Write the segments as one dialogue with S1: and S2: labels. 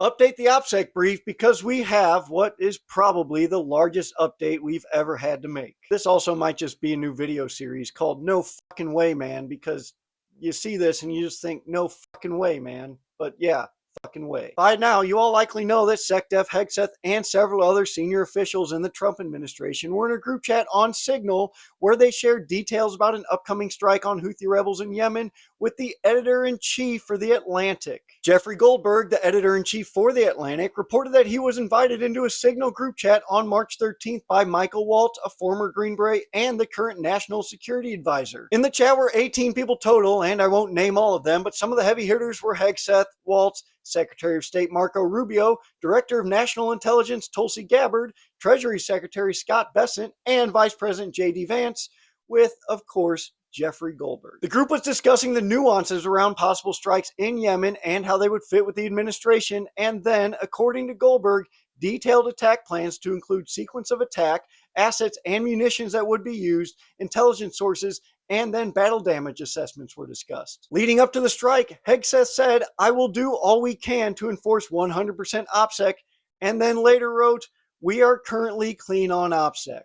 S1: Update the OPSEC brief because we have what is probably the largest update we've ever had to make. This also might just be a new video series called No Fucking Way, Man, because you see this and you just think, no fucking way, man. But yeah, fucking way. By now, you all likely know that SecDef Hegseth and several other senior officials in the Trump administration were in a group chat on Signal where they shared details about an upcoming strike on Houthi rebels in Yemen with the editor-in-chief for The Atlantic. Jeffrey Goldberg, the editor-in-chief for The Atlantic, reported that he was invited into a Signal group chat on March 13th by Michael Waltz, a former Green Beret and the current National Security Advisor. In the chat were 18 people total, and I won't name all of them, but some of the heavy hitters were Hegseth, Waltz, Secretary of State Marco Rubio, Director of National Intelligence Tulsi Gabbard, Treasury Secretary Scott Bessent, and Vice President J.D. Vance, with, of course, Jeffrey Goldberg. The group was discussing the nuances around possible strikes in Yemen and how they would fit with the administration, and then, according to Goldberg, detailed attack plans to include sequence of attack, assets and munitions that would be used, intelligence sources, and then battle damage assessments were discussed. Leading up to the strike, Hegseth said, "I will do all we can to enforce 100% OPSEC," and then later wrote, "We are currently clean on OPSEC."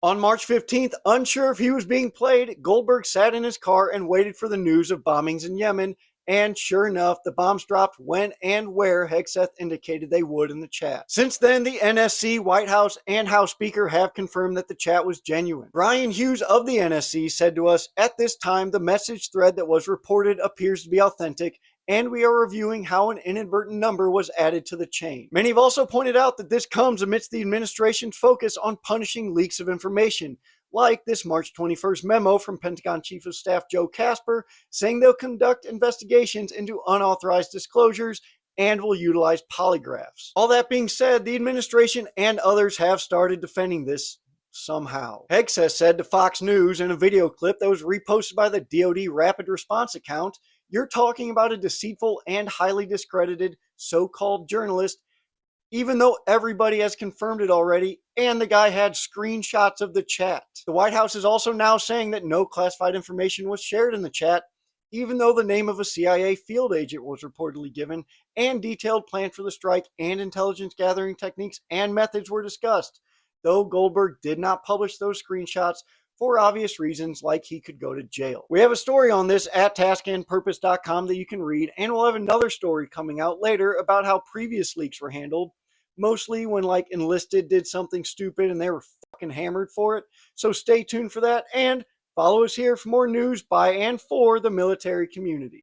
S1: On March 15th, unsure if he was being played, Goldberg sat in his car and waited for the news of bombings in Yemen, and sure enough, the bombs dropped when and where Hegseth indicated they would in the chat. Since then, the NSC, White House, and House Speaker have confirmed that the chat was genuine. Brian Hughes of the NSC said to us, "At this time, the message thread that was reported appears to be authentic, and we are reviewing how an inadvertent number was added to the chain." Many have also pointed out that this comes amidst the administration's focus on punishing leaks of information, like this March 21st memo from Pentagon Chief of Staff Joe Casper saying they'll conduct investigations into unauthorized disclosures and will utilize polygraphs. All that being said, the administration and others have started defending this somehow. Hegseth said to Fox News in a video clip that was reposted by the DoD Rapid Response account, "You're talking about a deceitful and highly discredited so-called journalist, even though everybody has confirmed it already, and the guy had screenshots of the chat." The White House is also now saying that no classified information was shared in the chat, even though the name of a CIA field agent was reportedly given, and detailed plans for the strike and intelligence gathering techniques and methods were discussed, though Goldberg did not publish those screenshots for obvious reasons, like he could go to jail. We have a story on this at taskandpurpose.com that you can read, and we'll have another story coming out later about how previous leaks were handled, mostly when like enlisted did something stupid and they were fucking hammered for it. So stay tuned for that, and follow us here for more news by and for the military community.